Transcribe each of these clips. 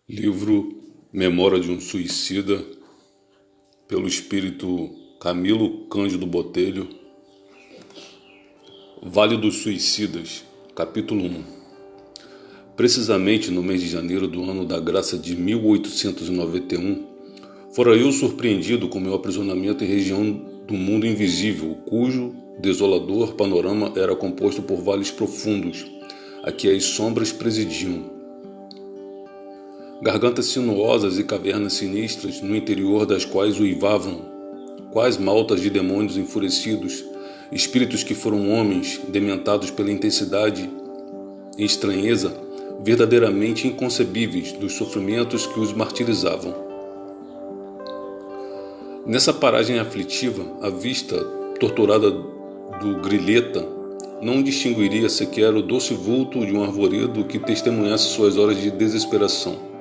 Livro Memória de um Suicida, pelo espírito Camilo Cândido Botelho. Vale dos Suicidas, capítulo 1. Precisamente no mês de janeiro do ano da graça de 1891, fora eu surpreendido com meu aprisionamento em região do mundo invisível, cujo desolador panorama era composto por vales profundos, a que as sombras presidiam. Gargantas sinuosas e cavernas sinistras, no interior das quais uivavam, quais maltas de demônios enfurecidos, espíritos que foram homens, dementados pela intensidade e estranheza, verdadeiramente inconcebíveis dos sofrimentos que os martirizavam. Nessa paragem aflitiva, a vista torturada do grilheta não distinguiria sequer o doce vulto de um arvoredo que testemunhasse suas horas de desesperação.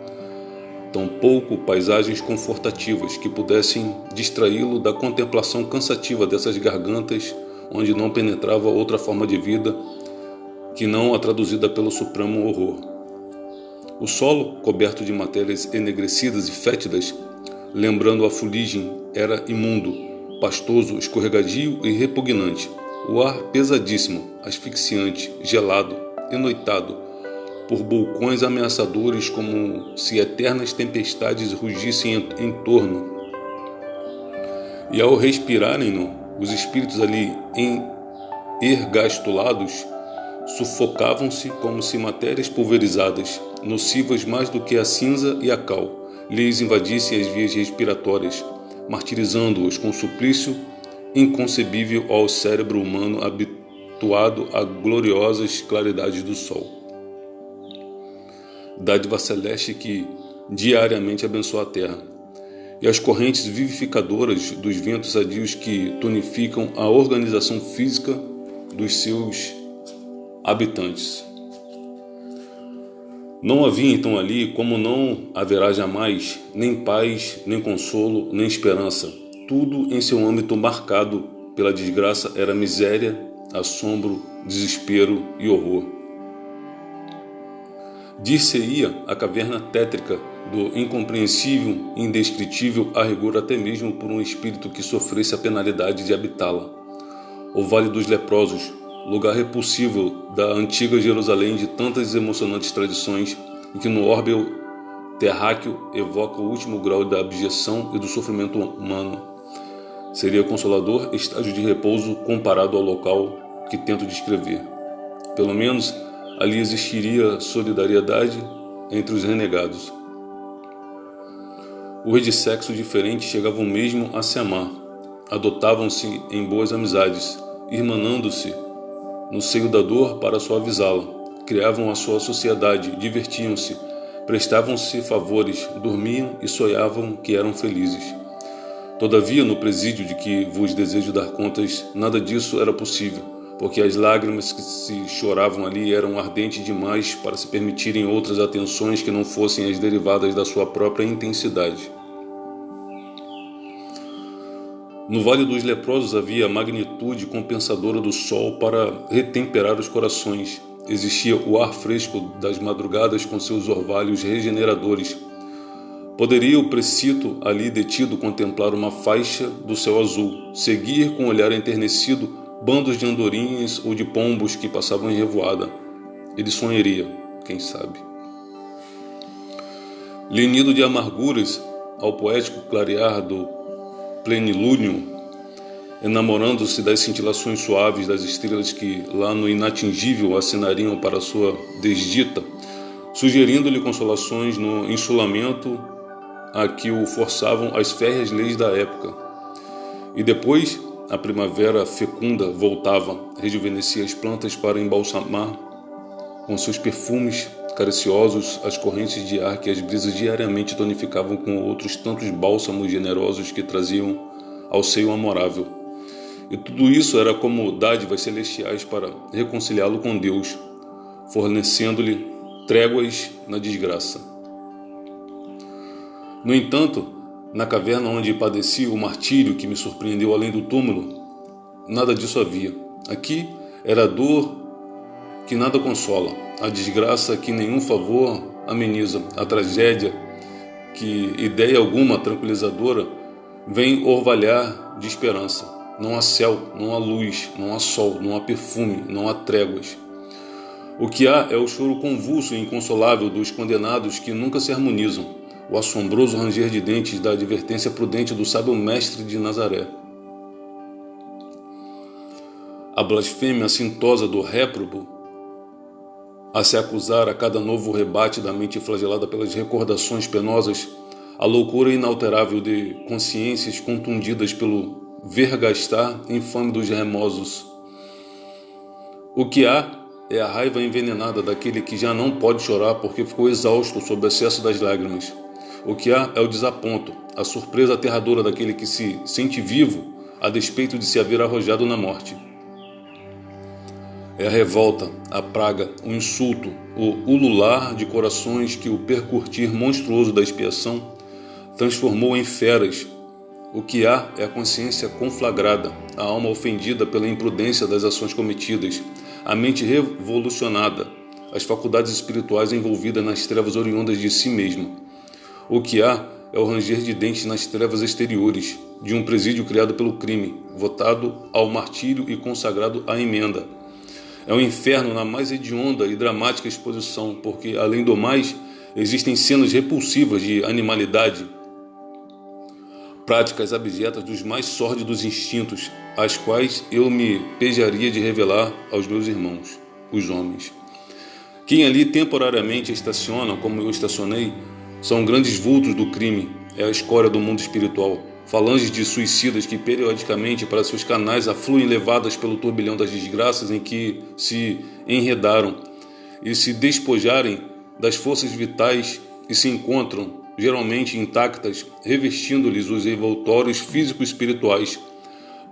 Tampouco paisagens confortativas que pudessem distraí-lo da contemplação cansativa dessas gargantas onde não penetrava outra forma de vida que não a traduzida pelo supremo horror. O solo, coberto de matérias enegrecidas e fétidas, lembrando a fuligem, era imundo, pastoso, escorregadio e repugnante. O ar pesadíssimo, asfixiante, gelado, enoitado, por vulcões ameaçadores, como se eternas tempestades rugissem em torno. E ao respirarem-no, os espíritos ali ergastulados sufocavam-se como se matérias pulverizadas, nocivas mais do que a cinza e a cal, lhes invadissem as vias respiratórias, martirizando-os com suplício inconcebível ao cérebro humano habituado a gloriosas claridades do sol. Dádiva celeste que diariamente abençoa a terra, e as correntes vivificadoras dos ventos sadios que tonificam a organização física dos seus habitantes. Não havia então ali, como não haverá jamais, nem paz, nem consolo, nem esperança. Tudo em seu âmbito marcado pela desgraça era miséria, assombro, desespero e horror. Dir-se-ia a caverna tétrica do incompreensível e indescritível, a rigor até mesmo por um espírito que sofresse a penalidade de habitá-la. O Vale dos Leprosos, lugar repulsivo da antiga Jerusalém de tantas emocionantes tradições, e que no orbe terráqueo evoca o último grau da abjeção e do sofrimento humano. Seria consolador estágio de repouso comparado ao local que tento descrever. Pelo menos ali existiria solidariedade entre os renegados. Os de sexo diferente chegavam mesmo a se amar, adotavam-se em boas amizades, irmanando-se no seio da dor para suavizá-la, criavam a sua sociedade, divertiam-se, prestavam-se favores, dormiam e sonhavam que eram felizes. Todavia, no presídio de que vos desejo dar contas, nada disso era possível, porque as lágrimas que se choravam ali eram ardentes demais para se permitirem outras atenções que não fossem as derivadas da sua própria intensidade. No Vale dos Leprosos havia a magnitude compensadora do sol para retemperar os corações. Existia o ar fresco das madrugadas com seus orvalhos regeneradores. Poderia o precito ali detido contemplar uma faixa do céu azul, seguir com o olhar enternecido bandos de andorinhas ou de pombos que passavam em revoada. Ele sonharia, quem sabe. Lenido de amarguras ao poético clarear do plenilúnio, enamorando-se das cintilações suaves das estrelas que lá no inatingível acenariam para sua desdita, sugerindo-lhe consolações no insulamento a que o forçavam as férreas leis da época. E depois a primavera fecunda voltava, rejuvenescia as plantas para embalsamar com seus perfumes cariciosos as correntes de ar que as brisas diariamente tonificavam com outros tantos bálsamos generosos que traziam ao seio amorável. E tudo isso era como dádivas celestiais para reconciliá-lo com Deus, fornecendo-lhe tréguas na desgraça. No entanto, na caverna onde padeci o martírio que me surpreendeu além do túmulo, nada disso havia. Aqui era a dor que nada consola, a desgraça que nenhum favor ameniza a tragédia que ideia alguma tranquilizadora vem orvalhar de esperança. Não há céu, não há luz, não há sol, não há perfume, não há tréguas. O que há é o choro convulso e inconsolável dos condenados que nunca se harmonizam, o assombroso ranger de dentes da advertência prudente do sábio mestre de Nazaré. A blasfêmia assintosa do réprobo, a se acusar a cada novo rebate da mente flagelada pelas recordações penosas, a loucura inalterável de consciências contundidas pelo vergastar infame dos remosos. O que há é a raiva envenenada daquele que já não pode chorar porque ficou exausto sob o excesso das lágrimas. O que há é o desaponto, a surpresa aterradora daquele que se sente vivo a despeito de se haver arrojado na morte. É a revolta, a praga, o insulto, o ulular de corações que o percurtir monstruoso da expiação transformou em feras. O que há é a consciência conflagrada, a alma ofendida pela imprudência das ações cometidas, a mente revolucionada, as faculdades espirituais envolvidas nas trevas oriundas de si mesmo. O que há é o ranger de dentes nas trevas exteriores, de um presídio criado pelo crime, votado ao martírio e consagrado à emenda. É o inferno na mais hedionda e dramática exposição, porque, além do mais, existem cenas repulsivas de animalidade, práticas abjetas dos mais sórdidos instintos, as quais eu me pejaria de revelar aos meus irmãos, os homens. Quem ali temporariamente estaciona, como eu estacionei, são grandes vultos do crime, é a escória do mundo espiritual, falanges de suicidas que periodicamente para seus canais afluem levadas pelo turbilhão das desgraças em que se enredaram e se despojarem das forças vitais e se encontram geralmente intactas, revestindo-lhes os envoltórios físico-espirituais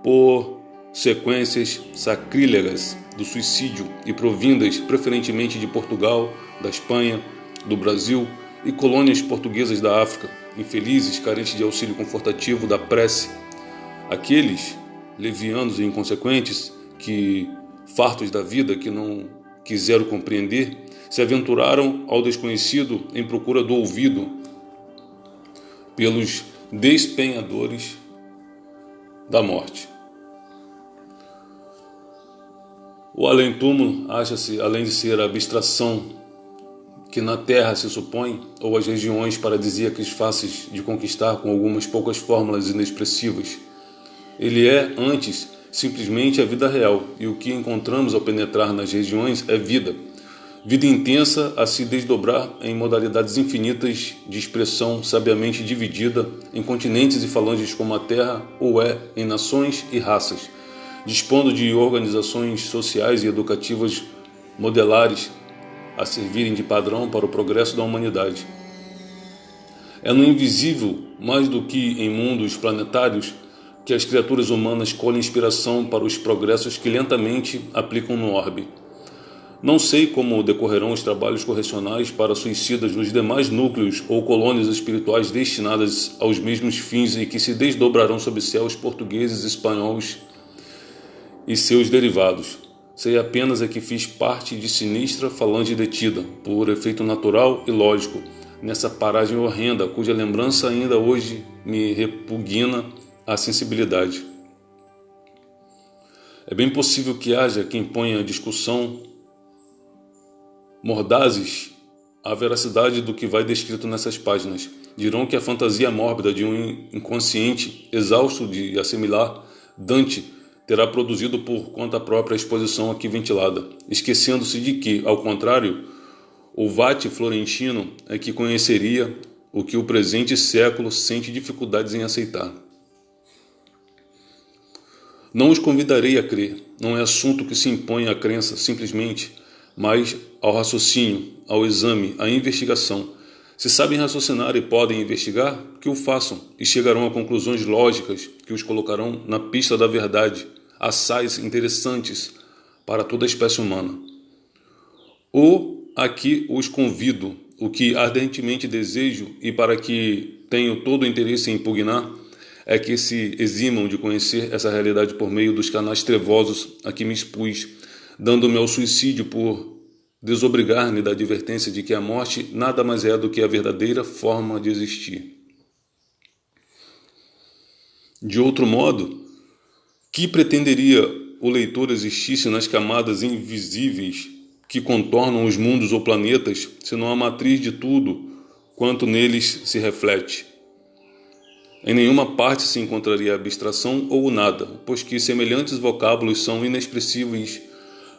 por sequências sacrílegas do suicídio e provindas preferentemente de Portugal, da Espanha, do Brasil e colônias portuguesas da África, infelizes, carentes de auxílio confortativo da prece. Aqueles levianos e inconsequentes que, fartos da vida, que não quiseram compreender, se aventuraram ao desconhecido em procura do ouvido pelos despenhadores da morte. O além-túmulo acha-se, além de ser a abstração que na terra se supõe, ou as regiões paradisíacas fáceis de conquistar com algumas poucas fórmulas inexpressivas. Ele é, antes, simplesmente a vida real, e o que encontramos ao penetrar nas regiões é vida. Vida intensa a se desdobrar em modalidades infinitas de expressão sabiamente dividida em continentes e falanges como a Terra ou é em nações e raças, dispondo de organizações sociais e educativas modelares a servirem de padrão para o progresso da humanidade. É no invisível, mais do que em mundos planetários, que as criaturas humanas colhem inspiração para os progressos que lentamente aplicam no orbe. Não sei como decorrerão os trabalhos correcionais para suicidas nos demais núcleos ou colônias espirituais destinadas aos mesmos fins e que se desdobrarão sob céus portugueses, espanhóis e seus derivados. Sei apenas que fiz parte de sinistra falange detida, por efeito natural e lógico, nessa paragem horrenda, cuja lembrança ainda hoje me repugna a sensibilidade. É bem possível que haja quem ponha em discussão mordazes a veracidade do que vai descrito nessas páginas. Dirão que a fantasia mórbida de um inconsciente exausto de assimilar Dante terá produzido por conta própria a exposição aqui ventilada, esquecendo-se de que, ao contrário, o vate florentino é que conheceria o que o presente século sente dificuldades em aceitar. Não os convidarei a crer, não é assunto que se impõe à crença simplesmente, mas ao raciocínio, ao exame, à investigação. Se sabem raciocinar e podem investigar, que o façam e chegarão a conclusões lógicas que os colocarão na pista da verdade, assaz interessantes para toda a espécie humana. Ou aqui os convido, o que ardentemente desejo e para que tenho todo o interesse em impugnar, é que se eximam de conhecer essa realidade por meio dos canais trevosos a que me expus, dando-me ao suicídio por desobrigar-me da advertência de que a morte nada mais é do que a verdadeira forma de existir. De outro modo, que pretenderia o leitor existisse nas camadas invisíveis que contornam os mundos ou planetas, senão a matriz de tudo quanto neles se reflete? Em nenhuma parte se encontraria a abstração ou o nada, pois que semelhantes vocábulos são inexpressíveis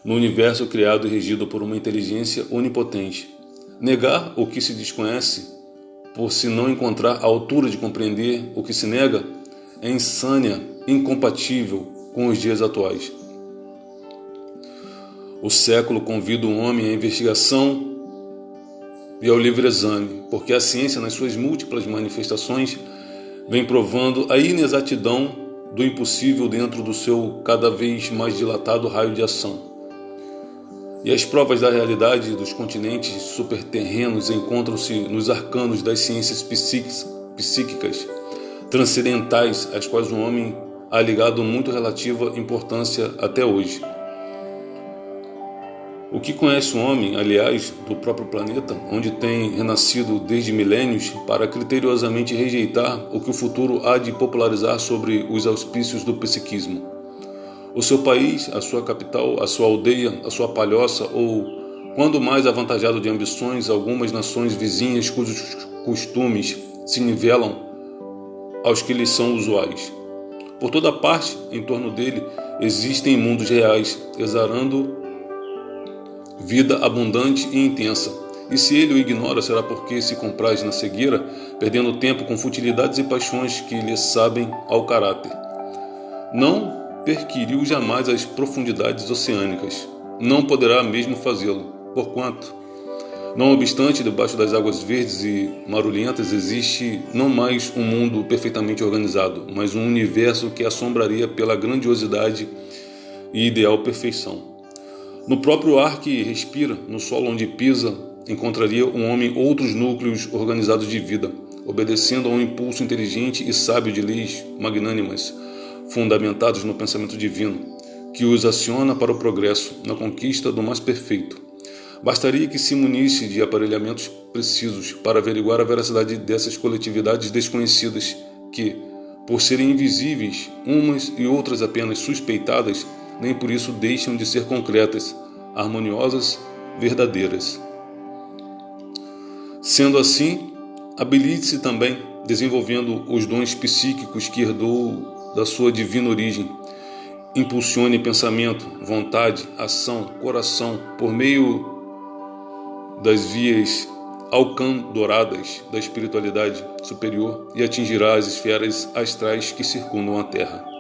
no universo criado e regido por uma inteligência onipotente. Negar o que se desconhece, por se não encontrar a altura de compreender o que se nega, é insânia incompatível com os dias atuais. O século convida o homem à investigação e ao livre exame, porque a ciência, nas suas múltiplas manifestações, vem provando a inexatidão do impossível dentro do seu cada vez mais dilatado raio de ação. E as provas da realidade dos continentes superterrenos encontram-se nos arcanos das ciências psíquicas transcendentais, às quais o homem há ligado muito relativa importância até hoje. O que conhece o homem, aliás, do próprio planeta, onde tem renascido desde milênios, para criteriosamente rejeitar o que o futuro há de popularizar sobre os auspícios do psiquismo? O seu país, a sua capital, a sua aldeia, a sua palhoça, ou, quando mais avantajado de ambições, algumas nações vizinhas cujos costumes se nivelam aos que lhes são usuais. Por toda parte, em torno dele, existem mundos reais, exarando vida abundante e intensa. E se ele o ignora, será porque se compraz na cegueira, perdendo tempo com futilidades e paixões que lhe sabem ao caráter. Não perquiriu jamais as profundidades oceânicas. Não poderá mesmo fazê-lo, porquanto, não obstante, debaixo das águas verdes e marulhentas existe não mais um mundo perfeitamente organizado, mas um universo que assombraria pela grandiosidade e ideal perfeição. No próprio ar que respira, no solo onde pisa, encontraria um homem outros núcleos organizados de vida, obedecendo a um impulso inteligente e sábio de leis magnânimas, fundamentados no pensamento divino, que os aciona para o progresso, na conquista do mais perfeito. Bastaria que se munisse de aparelhamentos precisos para averiguar a veracidade dessas coletividades desconhecidas que, por serem invisíveis, umas e outras apenas suspeitadas, nem por isso deixam de ser concretas, harmoniosas, verdadeiras. Sendo assim, habilite-se também, desenvolvendo os dons psíquicos que herdou da sua divina origem. Impulsione pensamento, vontade, ação, coração, por meio das vias alcandoradas da espiritualidade superior, e atingirá as esferas astrais que circundam a Terra.